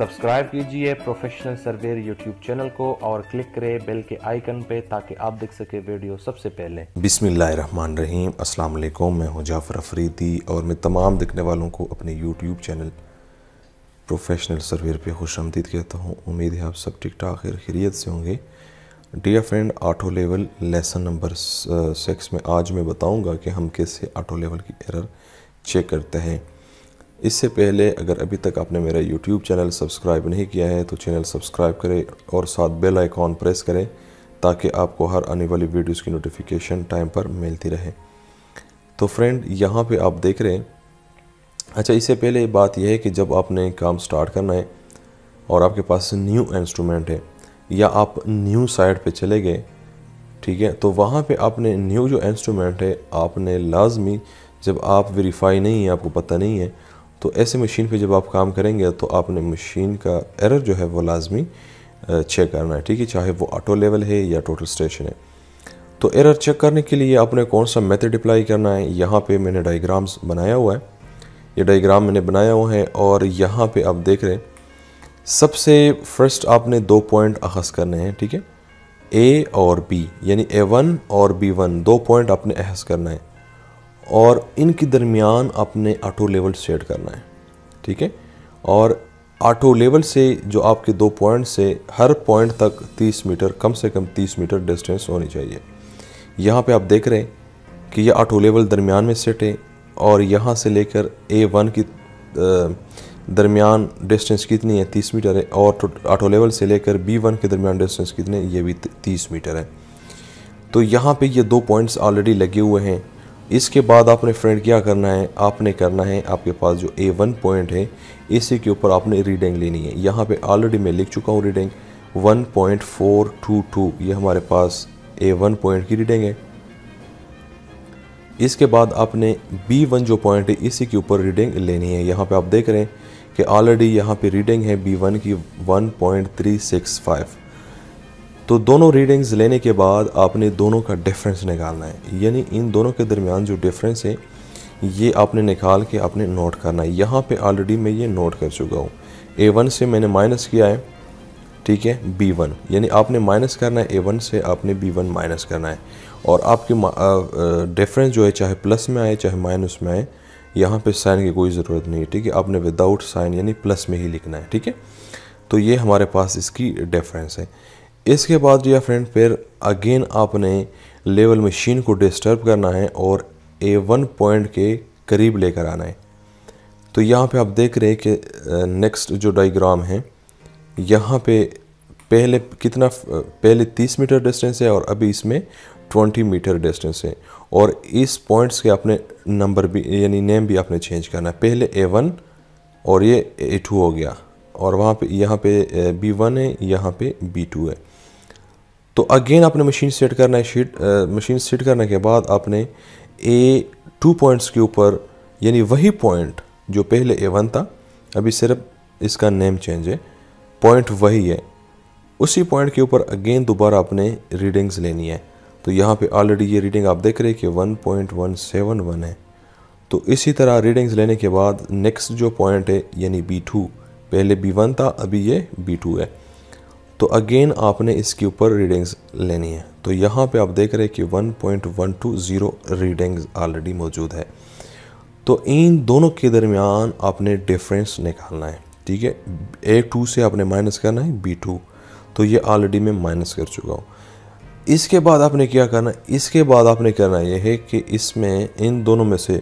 Subscribe कीजिए professional surveyor YouTube channel को और क्लिक करें बेल के आइकन पे ताकि आप देख सके वीडियो सबसे पहले। बिस्मिल्लाहिर्रहमानिर्रहीम। अस्सलाम वालेकुम। मैं हूं जाफ़र अफरीदी और मैं तमाम देखने वालों को अपने यूट्यूब चैनल प्रोफेशनल सर्वेयर पे खुशामदीद कहता हूं। उम्मीद है आप सब ठीक ठाक खैरियत से होंगे। Dear friend, auto level lesson number 6 में आज मैं बताऊंगा कि हम कैसे ऑटो लेवल की एरर चेक करते हैं। इससे पहले अगर अभी तक आपने मेरा यूट्यूब चैनल सब्सक्राइब नहीं किया है तो चैनल सब्सक्राइब करें और साथ बेल आइकॉन प्रेस करें ताकि आपको हर आने वाली वीडियोस की नोटिफिकेशन टाइम पर मिलती रहे। तो फ्रेंड, यहाँ पे आप देख रहे हैं। अच्छा, इससे पहले बात यह है कि जब आपने काम स्टार्ट करना है और आपके पास न्यू इंस्ट्रूमेंट है या आप न्यू साइट पे चले गए, ठीक है, तो वहाँ पे आपने न्यू जो इंस्ट्रूमेंट है आपने लाजमी, जब आप वेरीफाई नहीं है, आपको पता नहीं है, तो ऐसे मशीन पे जब आप काम करेंगे तो आपने मशीन का एरर जो है वो लाजमी चेक करना है, ठीक है, चाहे वो ऑटो लेवल है या टोटल स्टेशन है। तो एरर चेक करने के लिए आपने कौन सा मेथड अप्लाई करना है, यहाँ पे मैंने डायग्राम्स बनाया हुआ है। ये डायग्राम मैंने बनाया हुआ है और यहाँ पे आप देख रहे हैं सबसे फर्स्ट आपने 2 पॉइंट अखज़ करने हैं, ठीक है, ए और बी, यानी A1 और B1 2 पॉइंट आपने अखज़ करना है और इनके दरमियान आपने ऑटो लेवल सेट करना है, ठीक है। और ऑटो लेवल से जो आपके 2 पॉइंट से हर पॉइंट तक 30 मीटर, कम से कम 30 मीटर डिस्टेंस होनी चाहिए। यहाँ पे आप देख रहे हैं कि यह ऑटो लेवल दरमियान में सेट है और यहाँ से लेकर A1 की दरमियान डिस्टेंस कितनी है, 30 मीटर है, और ऑटो लेवल से लेकर B1 के दरमियान डिस्टेंस कितने, ये भी 30 मीटर है। तो यहाँ पे ये 2 पॉइंट्स ऑलरेडी लगे हुए हैं। इसके बाद आपने फ्रेंड क्या करना है, आपने करना है आपके पास जो A1 पॉइंट है इसी के ऊपर आपने रीडिंग लेनी है। यहाँ पे ऑलरेडी मैं लिख चुका हूँ रीडिंग 1.422, ये हमारे पास A1 पॉइंट की रीडिंग है। इसके बाद आपने B1 जो पॉइंट है इसी के ऊपर रीडिंग लेनी है। यहाँ पे आप देख रहे हैं कि ऑलरेडी यहाँ पे रीडिंग है B1 की 1.365। तो दोनों रीडिंग्स लेने के बाद आपने दोनों का डिफरेंस निकालना है, यानी इन दोनों के दरमियान जो डिफरेंस है ये आपने निकाल के आपने नोट करना है। यहाँ पे ऑलरेडी मैं ये नोट कर चुका हूँ। A1 से मैंने माइनस किया है, ठीक है, B1, यानी आपने माइनस करना है A1 से, आपने B1 माइनस करना है और आपकी डिफरेंस जो है चाहे प्लस में आए चाहे माइनस में आए, यहाँ पे साइन की कोई ज़रूरत नहीं है, ठीक है, आपने विदाउट साइन यानी प्लस में ही लिखना है, ठीक है। तो ये हमारे पास इसकी डिफरेंस है। इसके बाद जो फ्रेंड फिर अगेन आपने लेवल मशीन को डिस्टर्ब करना है और A1 पॉइंट के करीब लेकर आना है। तो यहाँ पे आप देख रहे हैं कि नेक्स्ट जो डायग्राम है यहाँ पे पहले कितना, पहले 30 मीटर डिस्टेंस है और अभी इसमें 20 मीटर डिस्टेंस है और इस पॉइंट्स के अपने नंबर भी यानी नेम भी आपने चेंज करना है। पहले A1 और ये A2 हो गया और वहाँ पे यहाँ पे B1 है, यहाँ पे B2 है। तो अगेन आपने मशीन सेट करना है। मशीन सेट करने के बाद आपने A2 पॉइंट्स के ऊपर, यानी वही पॉइंट जो पहले A1 था, अभी सिर्फ इसका नेम चेंज है, पॉइंट वही है, उसी पॉइंट के ऊपर अगेन दोबारा आपने रीडिंग्स लेनी है। तो यहाँ पे ऑलरेडी ये रीडिंग आप देख रहे हैं कि 1.171 है। तो इसी तरह रीडिंग्स लेने के बाद नेक्स्ट जो पॉइंट है यानी B2, पहले B1 था अभी ये B2 है, तो अगेन आपने इसके ऊपर रीडिंग्स लेनी है। तो यहाँ पे आप देख रहे हैं कि 1.120 रीडिंग्स ऑलरेडी मौजूद है। तो इन दोनों के दरमियान आपने डिफरेंस निकालना है, ठीक है। A2 से आपने माइनस करना है B2, तो ये ऑलरेडी मैं माइनस कर चुका हूँ। इसके बाद आपने क्या करना है, इसके बाद आपने करना यह है कि इसमें इन दोनों में से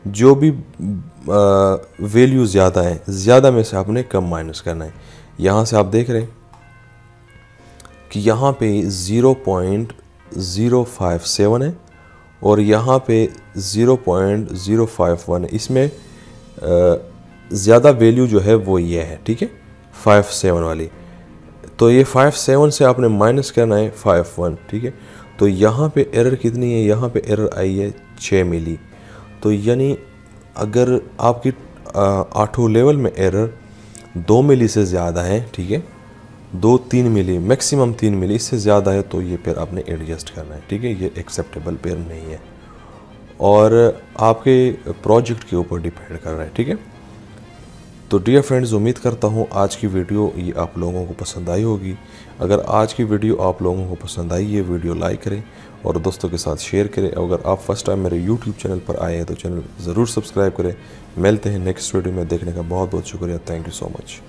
जो भी वैल्यू ज़्यादा है, ज़्यादा में से आपने कम माइनस करना है। यहाँ से आप देख रहे हैं कि यहाँ पे 0.057 है और यहाँ पे 0.051 है। इसमें ज़्यादा वैल्यू जो है वो ये है, ठीक है, 57 वाली। तो ये 57 से आपने माइनस करना है 51, ठीक है। तो यहाँ पे एरर कितनी है, यहाँ पे एरर आई है 6 मिली। तो यानी अगर आपकी ऑटो लेवल में एरर 2 मिली से ज़्यादा है, ठीक है, 2-3 मिली, मैक्सिमम 3 मिली, इससे ज़्यादा है तो ये फिर आपने एडजस्ट करना है, ठीक है, ये एक्सेप्टेबल पेयर नहीं है और आपके प्रोजेक्ट के ऊपर डिपेंड कर रहा है, ठीक है। तो डियर फ्रेंड्स, उम्मीद करता हूँ आज की वीडियो ये आप लोगों को पसंद आई होगी। अगर आज की वीडियो आप लोगों को पसंद आई, ये वीडियो लाइक करें और दोस्तों के साथ शेयर करें। अगर आप फर्स्ट टाइम मेरे यूट्यूब चैनल पर आए हैं तो चैनल ज़रूर सब्सक्राइब करें। मिलते हैं नेक्स्ट वीडियो में, देखने का बहुत बहुत शुक्रिया। Thank you so much.